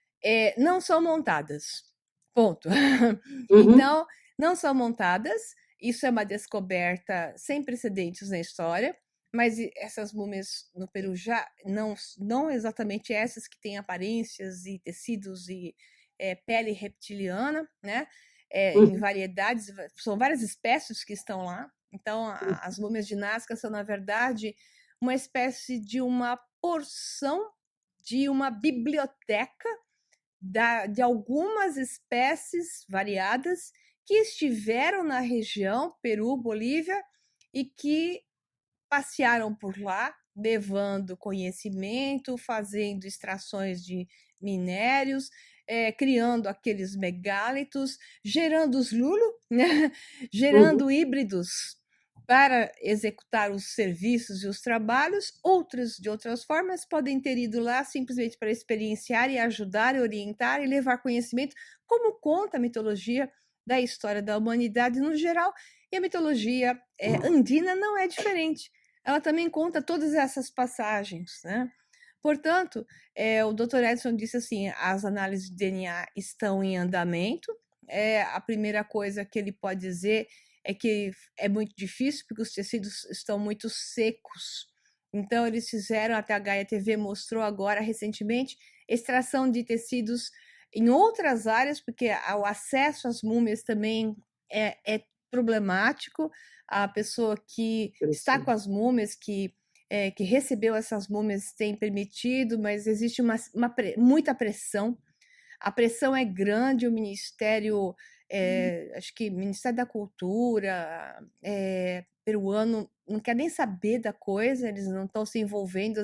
não são montadas. Ponto. Então, não são montadas. Isso é uma descoberta sem precedentes na história, mas essas múmias no Peru já não exatamente essas que têm aparências e tecidos e pele reptiliana, né? Em variedades, são várias espécies que estão lá. Então, as múmias de Nazca são, na verdade, uma espécie de uma porção de uma biblioteca de algumas espécies variadas que estiveram na região Peru, Bolívia, e que passearam por lá, levando conhecimento, fazendo extrações de minérios, criando aqueles megálitos, gerando os lulo, né? Gerando híbridos para executar os serviços e os trabalhos, outros, de outras formas, podem ter ido lá simplesmente para experienciar e ajudar, orientar e levar conhecimento, como conta a mitologia da história da humanidade no geral, e a mitologia andina não é diferente. Ela também conta todas essas passagens, né? Portanto, o Dr. Edson disse assim, as análises de DNA estão em andamento. A primeira coisa que ele pode dizer é que é muito difícil, porque os tecidos estão muito secos. Então, eles fizeram, até a Gaia TV mostrou agora, recentemente, extração de tecidos em outras áreas, porque o acesso às múmias também é problemático. A pessoa que está com as múmias, que recebeu essas múmias, tem permitido, mas existe muita pressão. A pressão é grande, o Ministério, acho que Ministério da Cultura peruano não quer nem saber da coisa, eles não estão se envolvendo,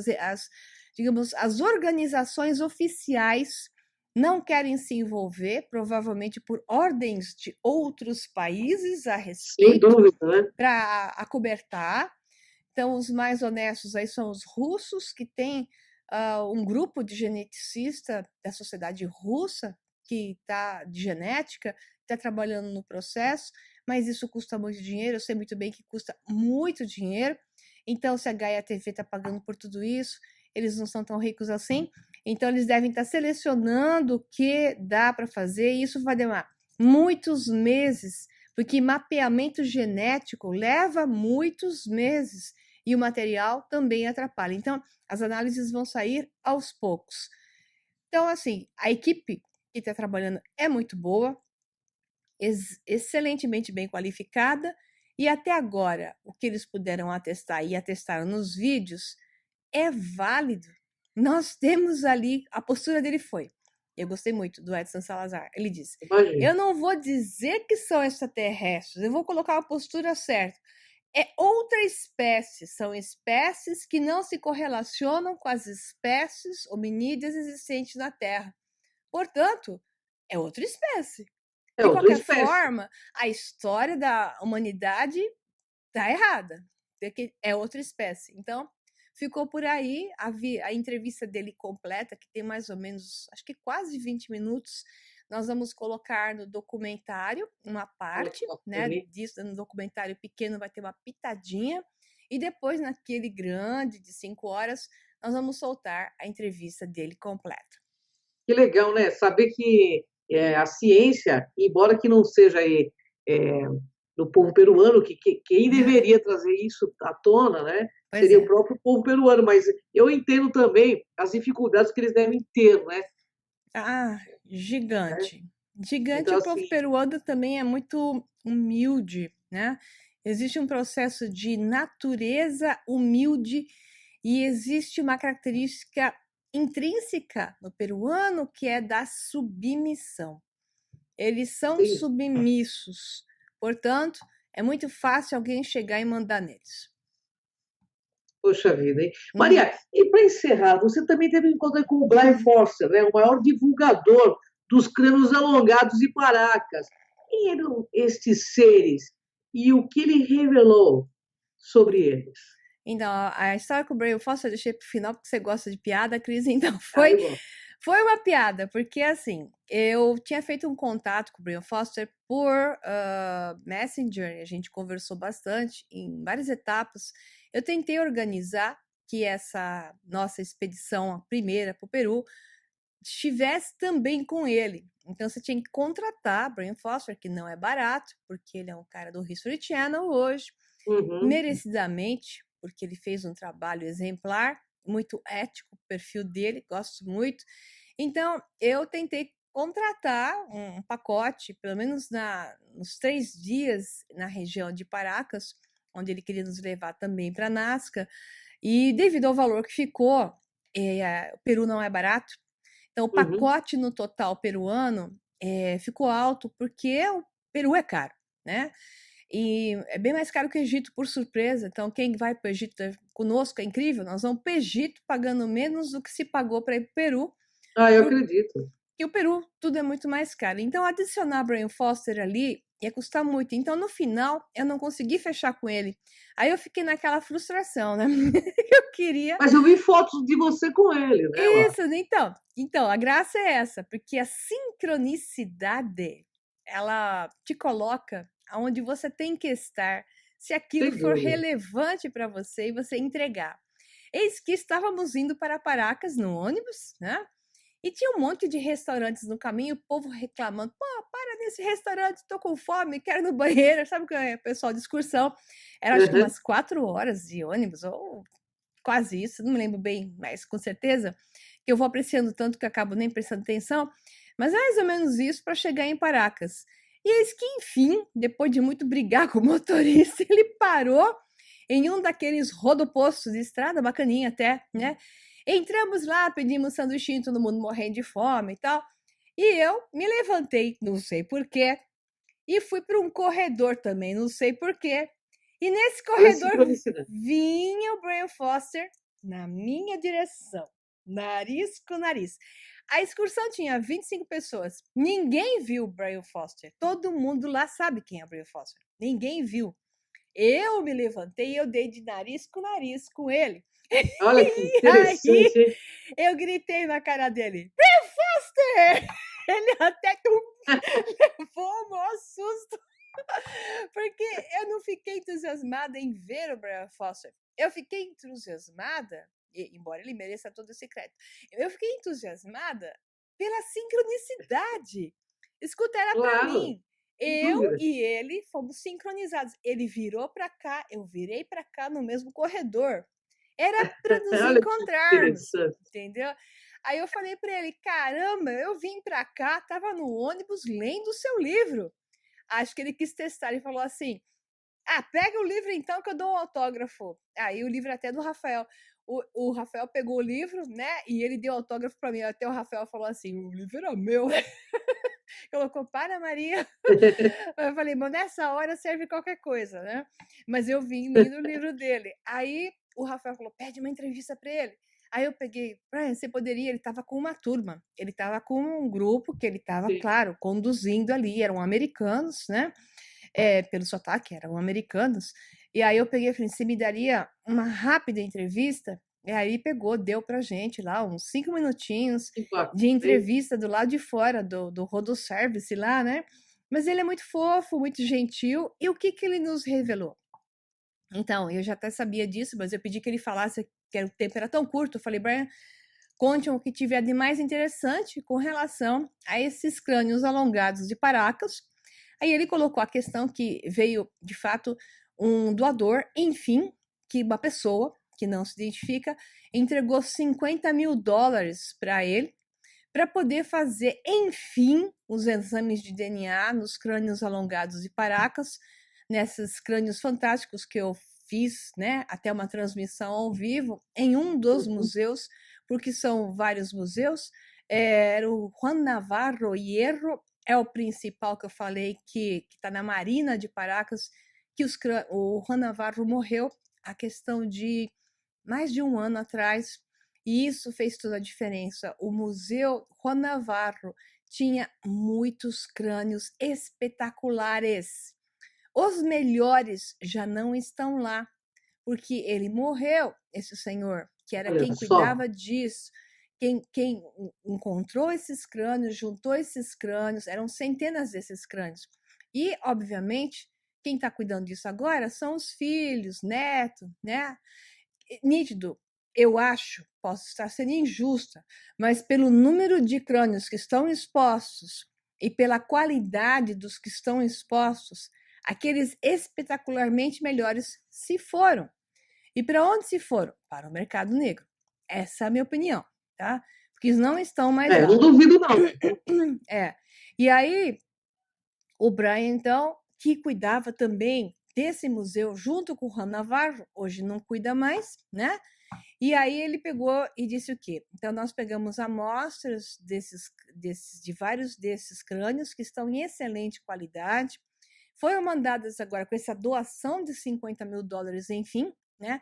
digamos, as organizações oficiais não querem se envolver, provavelmente por ordens de outros países a respeito, né? para acobertar. Então, os mais honestos aí são os russos, que têm um grupo de geneticista da sociedade russa, que está de genética, está trabalhando no processo, mas isso custa muito dinheiro, eu sei muito bem que custa muito dinheiro. Então, se a Gaia TV está pagando por tudo isso, eles não são tão ricos assim, então eles devem estar selecionando o que dá para fazer, e isso vai demorar muitos meses, porque mapeamento genético leva muitos meses e o material também atrapalha. Então, as análises vão sair aos poucos. Então, assim, a equipe que está trabalhando é muito boa, excelentemente bem qualificada, e até agora, o que eles puderam atestar e atestaram nos vídeos é válido. Nós temos ali, a postura dele foi, eu gostei muito do Edson Salazar, ele disse, eu não vou dizer que são extraterrestres, eu vou colocar a postura certa. É outra espécie, são espécies que não se correlacionam com as espécies hominídeas existentes na Terra. Portanto, é outra espécie. De qualquer forma, a história da humanidade está errada, porque é outra espécie. Então, ficou por aí a entrevista dele completa, que tem mais ou menos, acho que quase 20 minutos. Nós vamos colocar no documentário uma parte, né, disso, no documentário pequeno vai ter uma pitadinha, e depois naquele grande de 5 horas, nós vamos soltar a entrevista dele completa. Que legal, né? Saber que a ciência, embora que não seja do povo peruano, que quem deveria trazer isso à tona, né? Seria o próprio povo peruano, mas eu entendo também as dificuldades que eles devem ter, né? Ah, gigante. Gigante, então, o povo peruano também é muito humilde, né? Existe um processo de natureza humilde e existe uma característica intrínseca no peruano que é da submissão. Eles são submissos, portanto, é muito fácil alguém chegar e mandar neles. Poxa vida, hein? Maria, e para encerrar, você também teve um encontro com o Brian Foster, né? O maior divulgador dos crânios alongados e Paracas. Quem eram estes seres e o que ele revelou sobre eles? Então, a história com o Brian Foster eu deixei para o final, porque você gosta de piada, Cris, então foi uma piada, porque assim, eu tinha feito um contato com o Brian Foster por Messenger, a gente conversou bastante em várias etapas. Eu tentei organizar que essa nossa expedição, a primeira para o Peru, estivesse também com ele. Então você tinha que contratar Brian Foster, que não é barato, porque ele é um cara do History Channel hoje, merecidamente, porque ele fez um trabalho exemplar, muito ético, o perfil dele, gosto muito. Então, eu tentei contratar um pacote, pelo menos nos 3 dias na região de Paracas, onde ele queria nos levar também para Nazca, e devido ao valor que ficou, o Peru não é barato, então o pacote no total peruano ficou alto, porque o Peru é caro, né? E é bem mais caro que o Egito, por surpresa. Então, quem vai para o Egito conosco é incrível. Nós vamos para o Egito pagando menos do que se pagou para ir para o Peru. Ah, eu acredito. E o Peru, tudo é muito mais caro. Então, adicionar Brian Foster ali ia custar muito. Então, no final, eu não consegui fechar com ele. Aí eu fiquei naquela frustração, né? Eu queria. Mas eu vi fotos de você com ele, né, lá? Isso, então, a graça é essa, porque a sincronicidade, ela te coloca aonde você tem que estar, se aquilo Sem for dúvida. relevante para você e você entregar. Eis que estávamos indo para Paracas no ônibus, né? E tinha um monte de restaurantes no caminho, o povo reclamando: pô, para nesse restaurante, tô com fome, quero ir no banheiro. Sabe o que é, pessoal de excursão? Era acho que Uhum. umas 4 horas de ônibus, ou quase isso, não me lembro bem, mas com certeza, que eu vou apreciando tanto que eu acabo nem prestando atenção, mas é mais ou menos isso para chegar em Paracas. E eis que, enfim, depois de muito brigar com o motorista, ele parou em um daqueles rodopostos de estrada, bacaninha até, né? Entramos lá, pedimos sanduichinho, todo mundo morrendo de fome e tal. E eu me levantei, não sei porquê, e fui para um corredor também, não sei porquê. E nesse Olha a corredor sincronicidade. vinha o Brian Foster na minha direção, nariz com nariz. A excursão tinha 25 pessoas. Ninguém viu o Brian Foster. Todo mundo lá sabe quem é o Brian Foster. Ninguém viu. Eu me levantei e eu dei de nariz com ele. Olha que E aí interessante, hein? eu gritei na cara dele: Brian Foster! Ele até que levou um maior susto. Porque eu não fiquei entusiasmada em ver o Brian Foster. Eu fiquei entusiasmada, embora ele mereça todo esse crédito, eu fiquei entusiasmada pela sincronicidade. Escuta, era para Claro, mim. sem Eu dúvida. e ele fomos sincronizados. Ele virou para cá, eu virei para cá no mesmo corredor. Era para nos Olha que encontrarmos, interessante. entendeu? Aí eu falei para ele: caramba, eu vim para cá, estava no ônibus lendo o seu livro. Acho que ele quis testar e falou assim: ah, pega o livro então que eu dou um autógrafo. Aí o livro até do Rafael. O Rafael pegou o livro, né? E ele deu autógrafo para mim. Até o Rafael falou assim: o livro era meu. Colocou para Maria. Eu falei, mas nessa hora serve qualquer coisa, né? Mas eu vim lendo o livro dele. Aí o Rafael falou: pede uma entrevista para ele. Aí eu peguei, Brian, você poderia? Ele estava com uma turma, ele estava com um grupo que ele estava, Sim. claro, conduzindo ali, eram americanos, né? Pelo sotaque, eram americanos. E aí eu peguei e falei: você me daria uma rápida entrevista? E aí pegou, deu pra gente lá uns 5 minutinhos Que bacana, de hein? entrevista do lado de fora do rodoservice lá, né? Mas ele é muito fofo, muito gentil. E o que que ele nos revelou? Então, eu já até sabia disso, mas eu pedi que ele falasse, que o tempo era tão curto. Eu falei: Brian, conte o que tiver de mais interessante com relação a esses crânios alongados de Paracas. Aí ele colocou a questão que veio, de fato, um doador, enfim, que uma pessoa que não se identifica entregou US$ 50.000 para ele, para poder fazer, enfim, os exames de DNA nos crânios alongados de Paracas, nesses crânios fantásticos que eu fiz, né, até uma transmissão ao vivo em um dos Uhum. museus, porque são vários museus. Era o Juan Navarro Hierro, é o principal que eu falei, que está na Marina de Paracas, que o Juan Navarro morreu a questão de mais de um ano atrás, e isso fez toda a diferença. O Museu Juan Navarro tinha muitos crânios espetaculares. Os melhores já não estão lá, porque ele morreu, esse senhor, que era Olha quem só. cuidava disso, quem encontrou esses crânios, juntou esses crânios, eram centenas desses crânios. E, obviamente, quem está cuidando disso agora são os filhos, netos, né? Nítido, eu acho, posso estar sendo injusta, mas pelo número de crânios que estão expostos e pela qualidade dos que estão expostos, aqueles espetacularmente melhores se foram. E para onde se foram? Para o mercado negro. Essa é a minha opinião, tá? Porque eles não estão mais lá. Não duvido, não. É. E aí, o Brian, então, que cuidava também desse museu junto com o Juan Navarro, hoje não cuida mais, né? E aí ele pegou e disse o quê? Então, nós pegamos amostras de vários desses crânios que estão em excelente qualidade, foram mandadas agora com essa doação de US$ 50.000, enfim, né?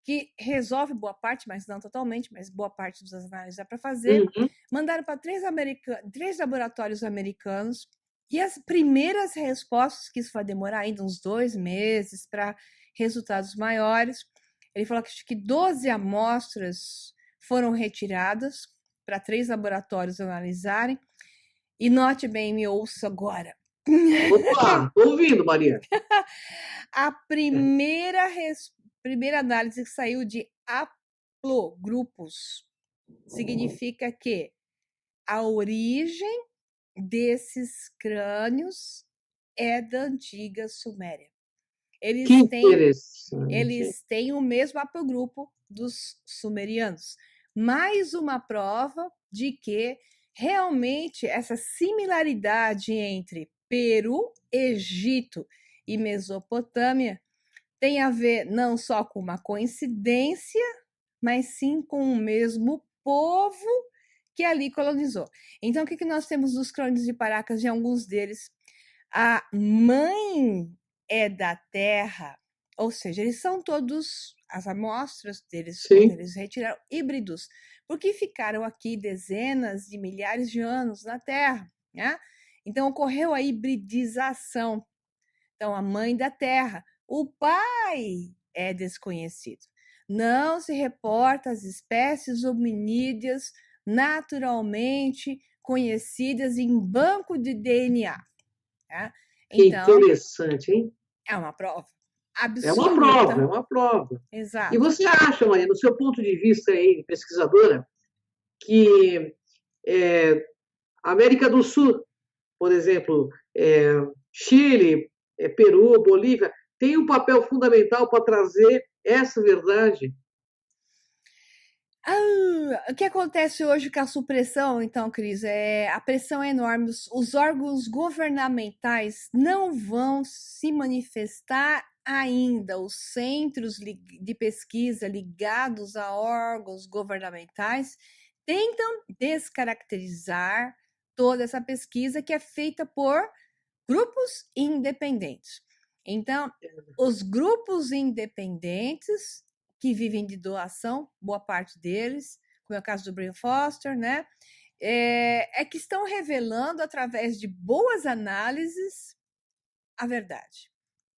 Que resolve boa parte, mas não totalmente, mas boa parte das análises dá para fazer. Uhum. Mandaram para três laboratórios americanos, E as primeiras respostas, que isso vai demorar ainda uns 2 meses para resultados maiores, ele falou que acho que 12 amostras foram retiradas para 3 laboratórios analisarem. E note bem, me ouça agora. Vamos lá, tô ouvindo, Maria. A primeira análise que saiu de haplogrupos significa que a origem desses crânios é da antiga Suméria. Que interessante. Eles têm o mesmo haplogrupo dos sumerianos. Mais uma prova de que realmente essa similaridade entre Peru, Egito e Mesopotâmia tem a ver não só com uma coincidência, mas sim com o mesmo povo que ali colonizou. Então, o que nós temos nos crânios de Paracas, de alguns deles? A mãe é da terra, ou seja, eles são todos, as amostras deles, quando eles retiraram, híbridos, porque ficaram aqui dezenas de milhares de anos na Terra, né? Então, ocorreu a hibridização. Então, a mãe da terra. O pai é desconhecido. Não se reporta as espécies hominídeas naturalmente conhecidas em banco de DNA. Tá? Então, que interessante, hein? É uma prova absoluta. É uma prova. Exato. E você acha, Maria, no seu ponto de vista aí, pesquisadora, que América do Sul, por exemplo, Chile, Peru, Bolívia, tem um papel fundamental para trazer essa verdade? O que acontece hoje com a supressão, então, Cris, a pressão é enorme. Os órgãos governamentais não vão se manifestar ainda. Os centros de pesquisa ligados a órgãos governamentais tentam descaracterizar toda essa pesquisa que é feita por grupos independentes. Então, os grupos independentes que vivem de doação, boa parte deles, como é o caso do Brian Foster, né? Que estão revelando, através de boas análises, a verdade.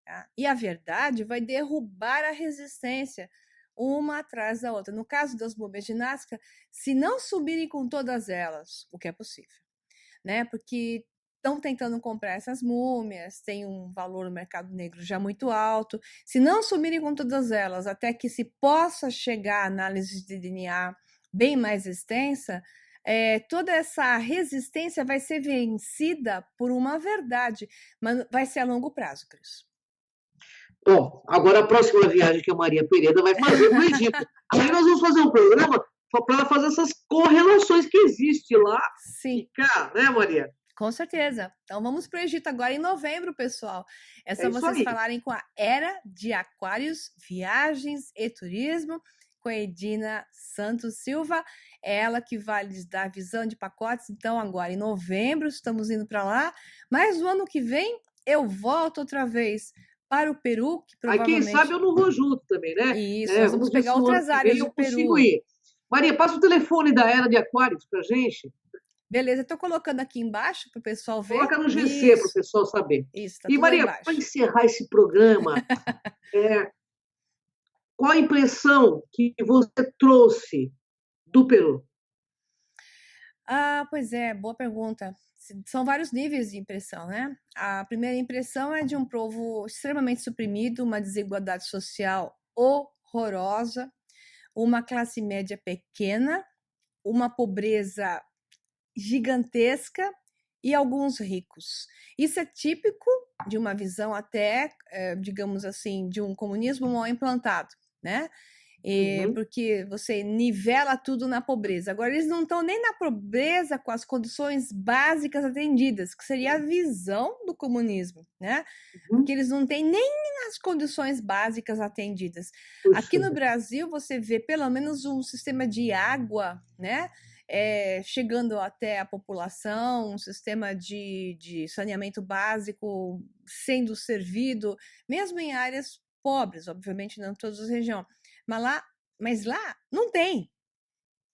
Tá? E a verdade vai derrubar a resistência uma atrás da outra. No caso das múmias ginásticas, se não subirem com todas elas, o que é possível, né? Porque estão tentando comprar essas múmias, tem um valor no mercado negro já muito alto. Se não sumirem com todas elas, até que se possa chegar a análise de DNA bem mais extensa, toda essa resistência vai ser vencida por uma verdade, mas vai ser a longo prazo, Cris. Bom, agora a próxima viagem que a Maria Pereira vai fazer no Egito. Aí nós vamos fazer um programa para fazer essas correlações que existem lá. Sim. E cá, né, Maria? Com certeza. Então vamos para o Egito agora em novembro, pessoal. É só vocês falarem com a Era de Aquários, Viagens e Turismo, com a Edina Santos Silva. É ela que vai lhes dar a visão de pacotes. Então, agora em novembro, estamos indo para lá. Mas no ano que vem, eu volto outra vez para o Peru, que provavelmente... Aí, quem sabe eu não vou junto também, né? Isso, nós vamos pegar outras áreas do Peru. Ir. Maria, passa o telefone da Era de Aquários para gente. Beleza, estou colocando aqui embaixo para o pessoal ver. Coloca no GC para o pessoal saber. Isso, tá e, tudo Maria, para encerrar esse programa, qual a impressão que você trouxe do Peru? Pois é, boa pergunta. São vários níveis de impressão, né? A primeira impressão é de um povo extremamente suprimido, uma desigualdade social horrorosa, uma classe média pequena, uma pobreza gigantesca e alguns ricos. Isso é típico de uma visão até, digamos assim, de um comunismo mal implantado, né? Porque você nivela tudo na pobreza. Agora, eles não estão nem na pobreza com as condições básicas atendidas, que seria a visão do comunismo, né? Porque eles não têm nem as condições básicas atendidas. Aqui no Brasil, você vê pelo menos um sistema de água, né? Chegando até a população, um sistema de saneamento básico sendo servido, mesmo em áreas pobres, obviamente não em todas as regiões. Mas lá não tem.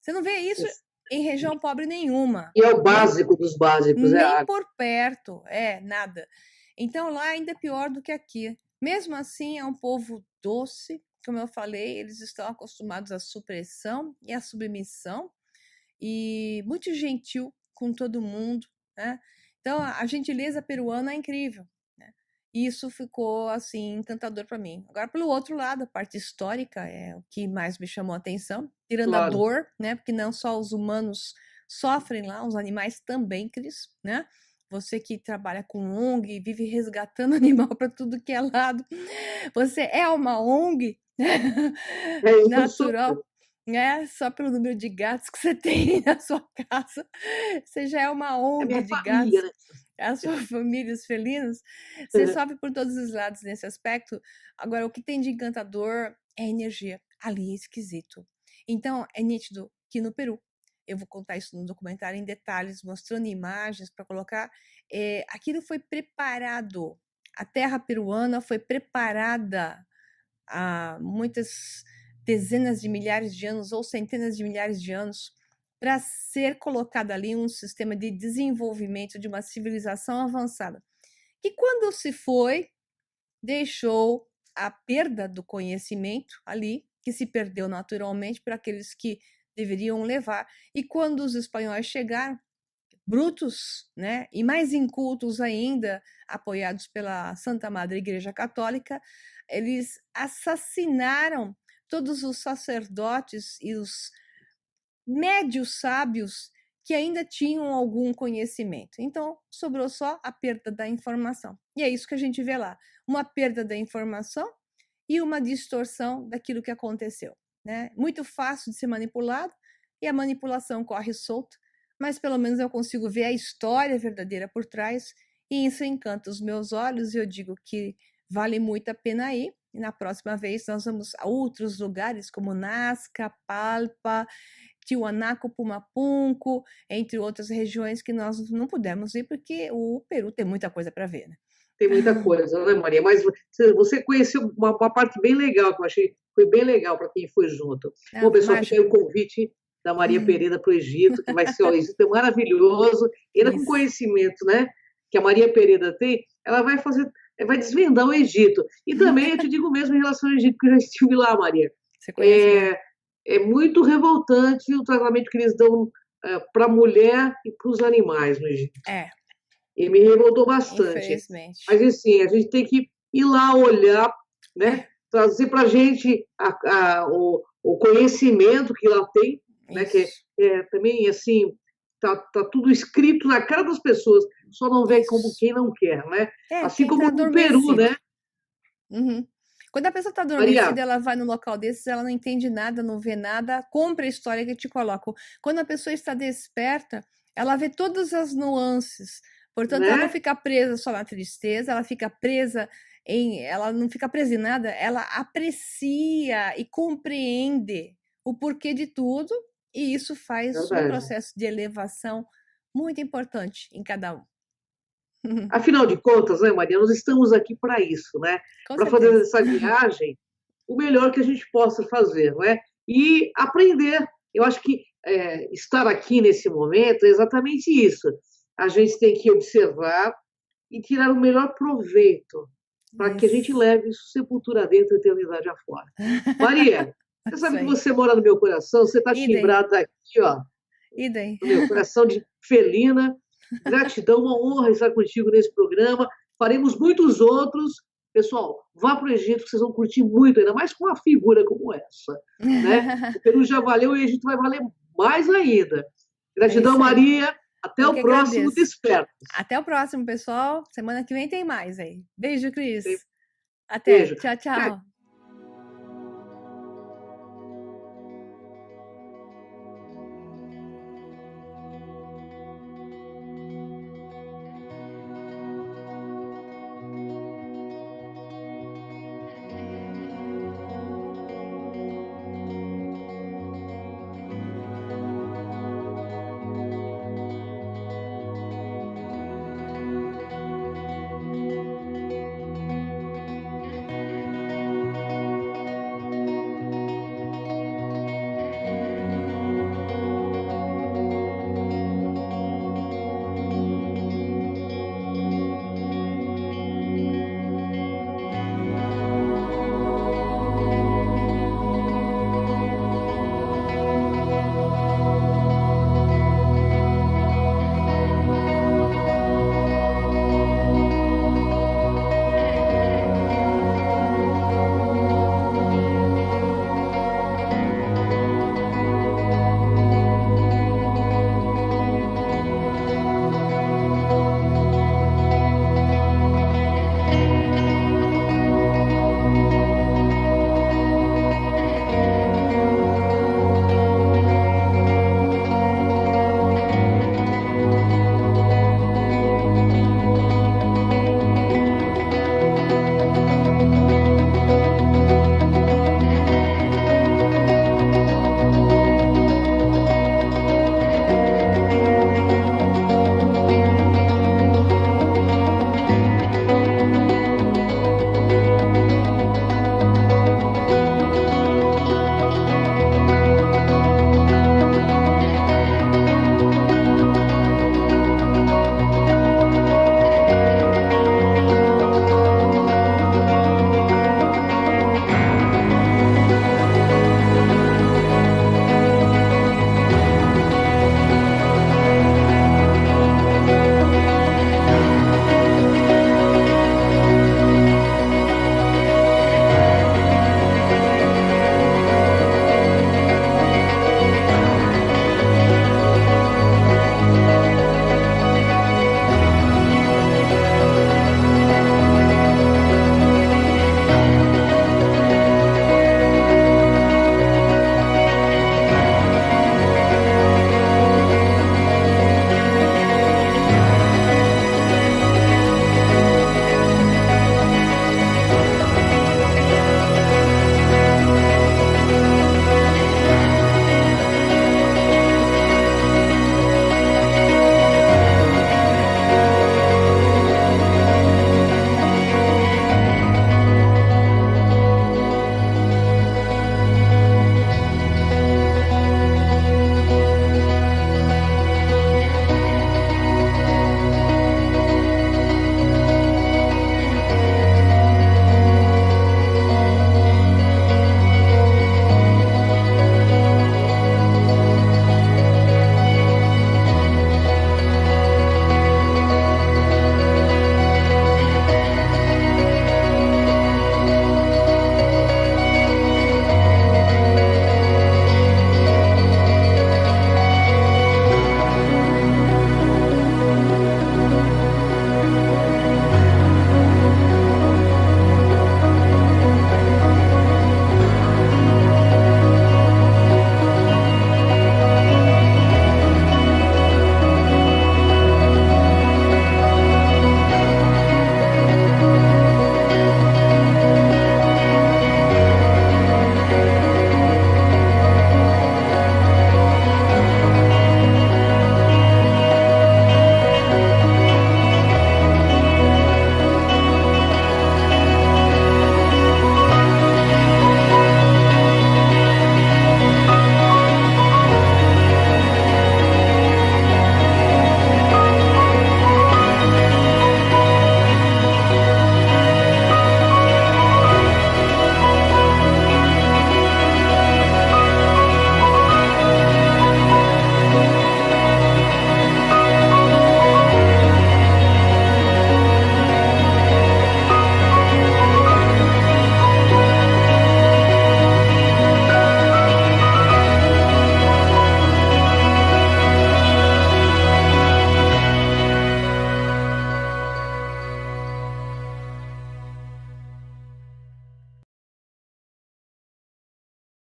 Você não vê isso em região pobre nenhuma. E é o básico dos básicos, é a Nem água. por perto, nada. Então lá ainda é pior do que aqui. Mesmo assim, é um povo doce, como eu falei, eles estão acostumados à supressão e à submissão, e muito gentil com todo mundo, né? Então, a gentileza peruana é incrível, né? E isso ficou, assim, encantador para mim. Agora, pelo outro lado, a parte histórica é o que mais me chamou a atenção, tirando a Claro. dor, né? Porque não só os humanos sofrem lá, os animais também, Cris, né? Você que trabalha com ONG, vive resgatando animal para tudo que é lado. Você é uma ONG Eu sou. natural, né? Só pelo número de gatos que você tem na sua casa. Você já é uma É ONG minha de família, gatos, né? a sua família, os felinos. Você sofre por todos os lados nesse aspecto. Agora, o que tem de encantador é a energia. Ali é esquisito. Então, é nítido que no Peru, eu vou contar isso no documentário em detalhes, mostrando imagens para colocar. Aquilo foi preparado. A terra peruana foi preparada há muitas dezenas de milhares de anos ou centenas de milhares de anos para ser colocado ali um sistema de desenvolvimento de uma civilização avançada. Que quando se foi, deixou a perda do conhecimento ali, que se perdeu naturalmente para aqueles que deveriam levar. E quando os espanhóis chegaram, brutos, né, e mais incultos ainda, apoiados pela Santa Madre Igreja Católica, eles assassinaram todos os sacerdotes e os médios sábios que ainda tinham algum conhecimento. Então, sobrou só a perda da informação. E é isso que a gente vê lá, uma perda da informação e uma distorção daquilo que aconteceu, né? Muito fácil de ser manipulado, e a manipulação corre solta, mas pelo menos eu consigo ver a história verdadeira por trás, e isso encanta os meus olhos, e eu digo que vale muito a pena ir. E na próxima vez nós vamos a outros lugares como Nazca, Palpa, Tiwanaku, Pumapunku, entre outras regiões que nós não pudemos ir, porque o Peru tem muita coisa para ver, né? Tem muita coisa, né, Maria? Mas você conheceu uma parte bem legal, que eu achei foi bem legal para quem foi junto. Bom, pessoal, fica aí o convite da Maria Pereira para o Egito, que vai ser, ó, o Egito é maravilhoso, e ainda com conhecimento, né, que a Maria Pereira tem, ela vai fazer, vai desvendar o Egito. E também eu te digo mesmo em relação ao Egito, que eu já estive lá, Maria. Você conhece, é muito revoltante o tratamento que eles dão para a mulher e para os animais no Egito. E me revoltou bastante. Infelizmente. Mas, assim, a gente tem que ir lá olhar, né? Trazer para a gente o conhecimento que lá tem, né? Que também, assim, tá tudo escrito na cara das pessoas, só não vê como quem não quer, né? Assim como no Peru, né? Uhum. Quando a pessoa está adormecida, ela vai no local desses, ela não entende nada, não vê nada, compra a história que te colocam. Quando a pessoa está desperta, ela vê todas as nuances. Portanto, ela não fica presa só na tristeza, ela não fica presa em nada, ela aprecia e compreende o porquê de tudo, e isso faz um processo de elevação muito importante em cada um. Afinal de contas, né, Maria, nós estamos aqui para isso, né? Para fazer essa viagem o melhor que a gente possa fazer, não é? E aprender. Eu acho que estar aqui nesse momento é exatamente isso. A gente tem que observar e tirar o melhor proveito para que a gente leve isso sepultura dentro, eternidade afora. Maria, você sabe que você mora no meu coração, você está timbrada aqui, ó, no meu coração de felina. Gratidão, uma honra estar contigo nesse programa. Faremos muitos outros. Pessoal, vá para o Egito, que vocês vão curtir muito, ainda mais com uma figura como essa, né? O Peru já valeu, e o Egito vai valer mais ainda. Gratidão, Maria. Até o próximo Despertos. Até o próximo, pessoal. Semana que vem tem mais aí. Beijo, Cris. Até. Beijo. Tchau, tchau.